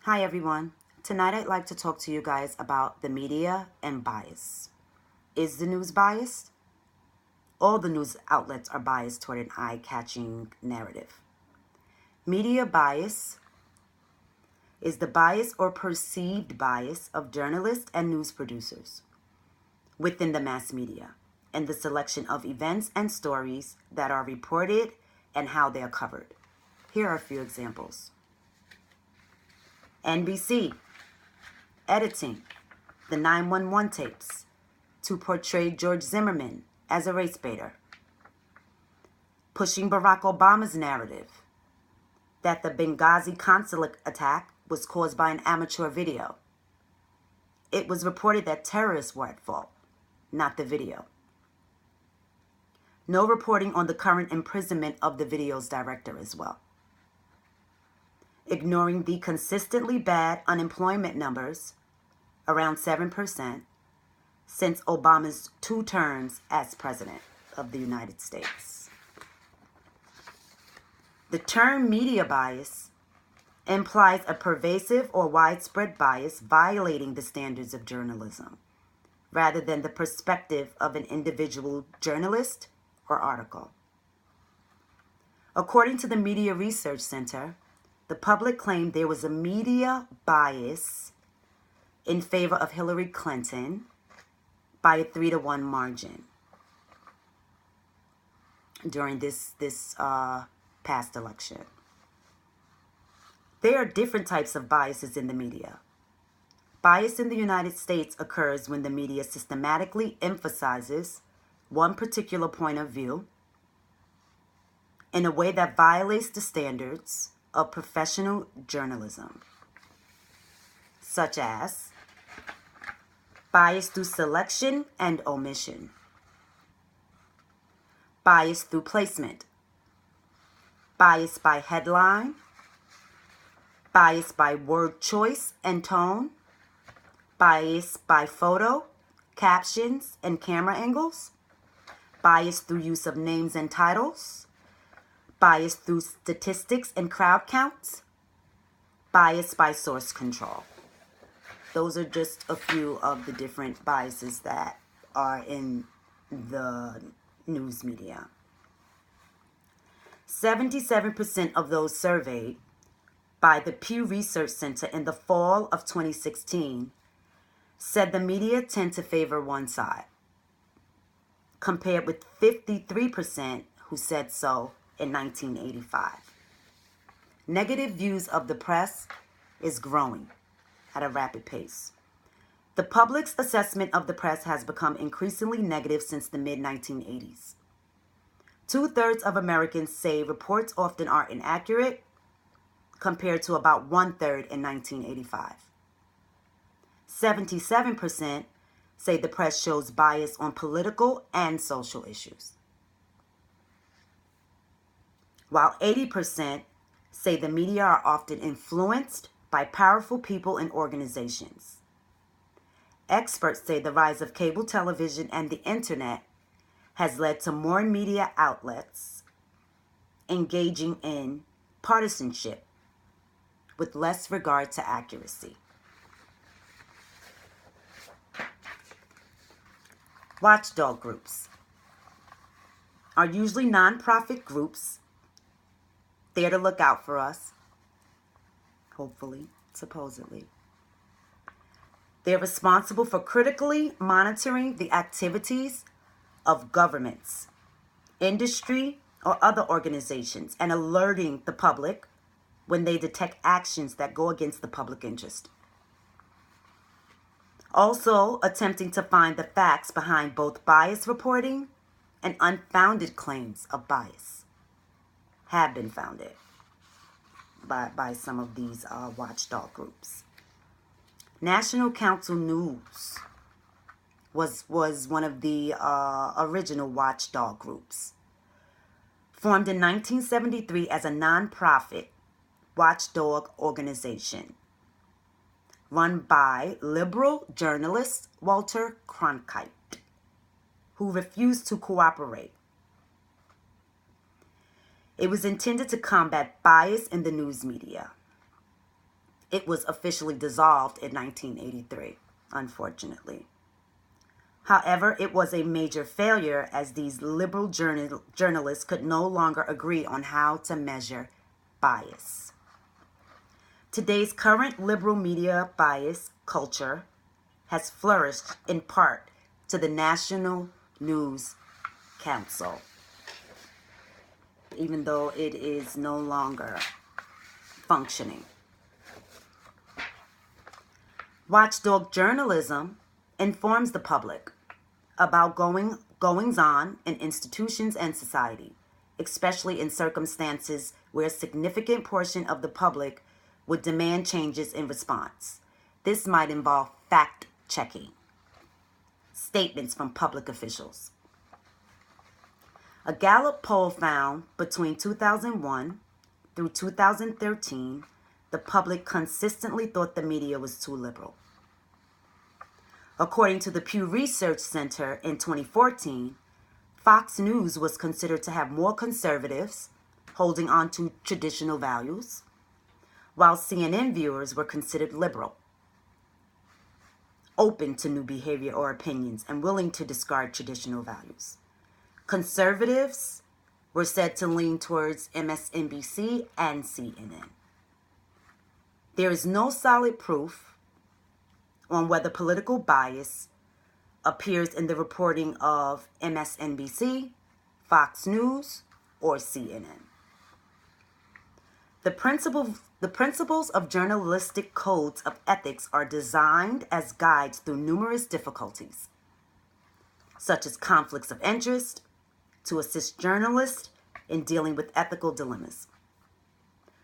Hi everyone. Tonight I'd like to talk to you guys about the media and bias. Is the news biased? All the news outlets are biased toward an eye-catching narrative. Media bias is the bias or perceived bias of journalists and news producers within the mass media and the selection of events and stories that are reported and how they are covered. Here are a few examples. NBC editing the 911 tapes to portray George Zimmerman as a race baiter, pushing Barack Obama's narrative that the Benghazi consulate attack was caused by an amateur video. It was reported that terrorists were at fault, not the video. No reporting on the current imprisonment of the video's director as well. Ignoring the consistently bad unemployment numbers, around 7%, since Obama's 2 terms as president of the United States. The term media bias implies a pervasive or widespread bias violating the standards of journalism, rather than the perspective of an individual journalist or article. According to the Media Research Center, the public claimed there was a media bias in favor of Hillary Clinton by a 3-to-1 margin during this past election. There are different types of biases in the media. Bias in the United States occurs when the media systematically emphasizes one particular point of view in a way that violates the standards of professional journalism, such as bias through selection and omission, bias through placement, bias by headline, bias by word choice and tone, bias by photo, captions, and camera angles, bias through use of names and titles, bias through statistics and crowd counts, bias by source control. Those are just a few of the different biases that are in the news media. 77% of those surveyed by the Pew Research Center in the fall of 2016 said the media tend to favor one side, compared with 53% who said so in 1985. Negative views of the press is growing at a rapid pace. The public's assessment of the press has become increasingly negative since the mid-1980s. 2/3 of Americans say reports often are inaccurate, compared to about 1/3 in 1985. 77% say the press shows bias on political and social issues, while 80% say the media are often influenced by powerful people and organizations. Experts say the rise of cable television and the internet has led to more media outlets engaging in partisanship with less regard to accuracy. Watchdog groups are usually nonprofit groups there to look out for us, hopefully, supposedly. They're responsible for critically monitoring the activities of governments, industry, or other organizations and alerting the public when they detect actions that go against the public interest. Also, attempting to find the facts behind both bias reporting and unfounded claims of bias have been founded by some of these watchdog groups. National Council News was one of the original watchdog groups. Formed in 1973 as a nonprofit watchdog organization run by liberal journalist Walter Cronkite, who refused to cooperate. It was intended to combat bias in the news media. It was officially dissolved in 1983, unfortunately. However, it was a major failure as these liberal journalists could no longer agree on how to measure bias. Today's current liberal media bias culture has flourished in part to the National News Council, even though it is no longer functioning. Watchdog journalism informs the public about goings-on in institutions and society, especially in circumstances where a significant portion of the public would demand changes in response. This might involve fact-checking, statements from public officials. A Gallup poll found between 2001 through 2013, the public consistently thought the media was too liberal. According to the Pew Research Center in 2014, Fox News was considered to have more conservatives holding on to traditional values, while CNN viewers were considered liberal, open to new behavior or opinions, and willing to discard traditional values. Conservatives were said to lean towards MSNBC and CNN. There is no solid proof on whether political bias appears in the reporting of MSNBC, Fox News, or CNN. The principles of journalistic codes of ethics are designed as guides through numerous difficulties, such as conflicts of interest, to assist journalists in dealing with ethical dilemmas.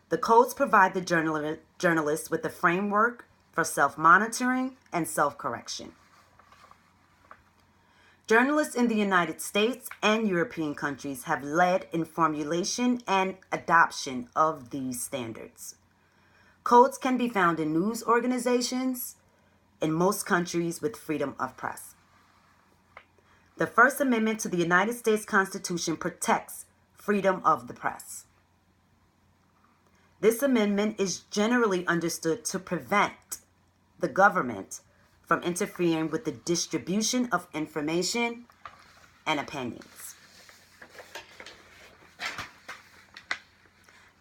The codes provide the journalists with a framework for self-monitoring and self-correction. Journalists in the United States and European countries have led in formulation and adoption of these standards. Codes can be found in news organizations in most countries with freedom of press. The First Amendment to the United States Constitution protects freedom of the press. This amendment is generally understood to prevent the government from interfering with the distribution of information and opinions.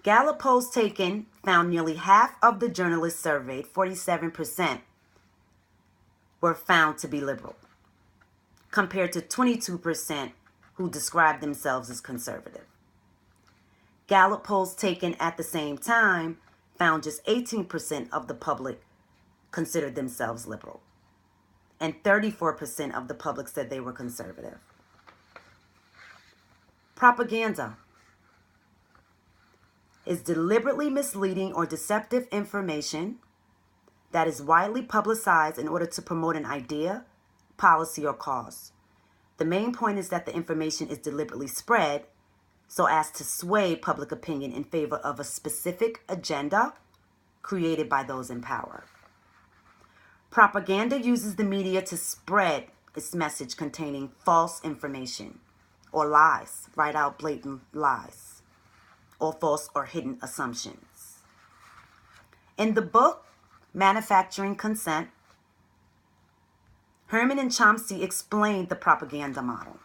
Gallup polls taken found nearly half of the journalists surveyed, 47%, were found to be liberal, compared to 22% who described themselves as conservative. Gallup polls taken at the same time found just 18% of the public considered themselves liberal, and 34% of the public said they were conservative. Propaganda is deliberately misleading or deceptive information that is widely publicized in order to promote an idea, policy, or cause. The main point is that the information is deliberately spread so as to sway public opinion in favor of a specific agenda created by those in power. Propaganda uses the media to spread its message containing false information or lies, right out blatant lies, or false or hidden assumptions. In the book, Manufacturing Consent, Herman and Chomsky explained the propaganda model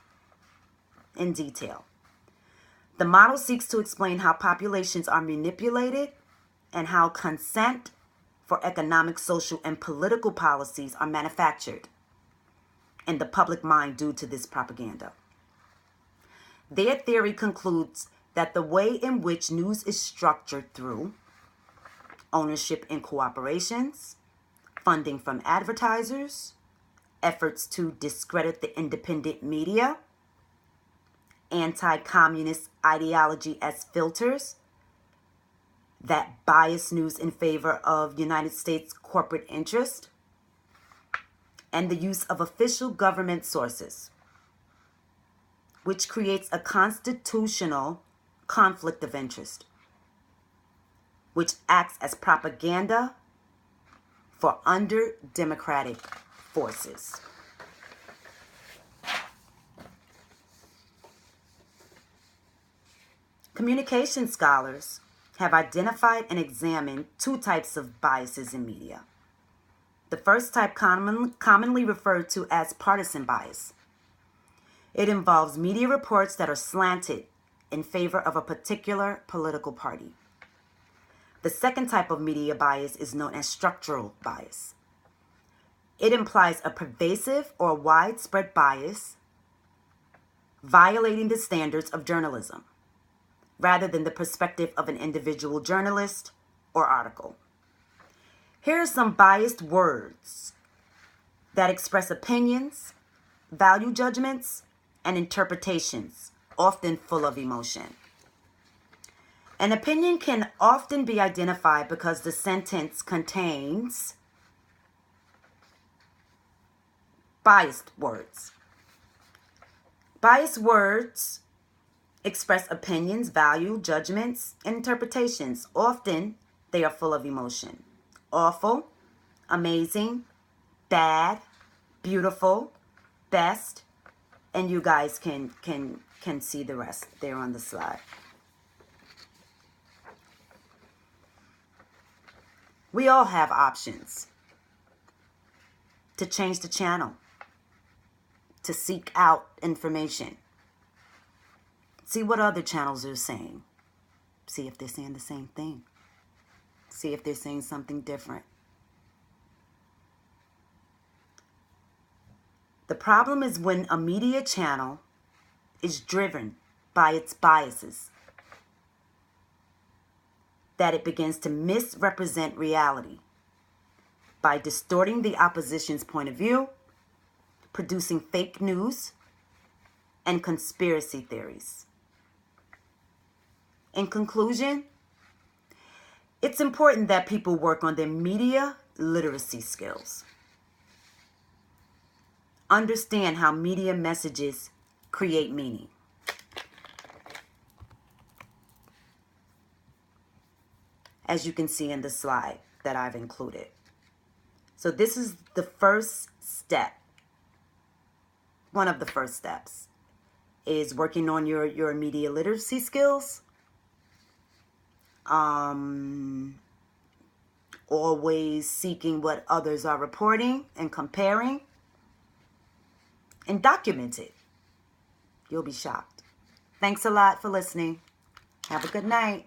in detail. The model seeks to explain how populations are manipulated and how consent for economic, social, and political policies are manufactured in the public mind due to this propaganda. Their theory concludes that the way in which news is structured through ownership in corporations, funding from advertisers, efforts to discredit the independent media, anti-communist ideology as filters that bias news in favor of United States corporate interest, and the use of official government sources, which creates a constitutional conflict of interest, which acts as propaganda for under-democratic forces. Communication scholars have identified and examined two types of biases in media. The first type, commonly referred to as partisan bias. It involves media reports that are slanted in favor of a particular political party. The second type of media bias is known as structural bias. It implies a pervasive or widespread bias violating the standards of journalism, rather than the perspective of an individual journalist or article. Here are some biased words that express opinions, value judgments, and interpretations, often full of emotion. An opinion can often be identified because the sentence contains biased words. Biased words express opinions, value, judgments, and interpretations. Often, they are full of emotion. Awful, amazing, bad, beautiful, best, and you guys can see the rest there on the slide. We all have options to change the channel, to seek out information. See what other channels are saying. See if they're saying the same thing. See if they're saying something different. The problem is when a media channel is driven by its biases, that it begins to misrepresent reality by distorting the opposition's point of view, producing fake news, and conspiracy theories. In conclusion, it's important that people work on their media literacy skills. Understand how media messages create meaning. As you can see in the slide that I've included. So this is the first step. One of the first steps is working on your media literacy skills. Always seeking what others are reporting and comparing. And document it. You'll be shocked. Thanks a lot for listening. Have a good night.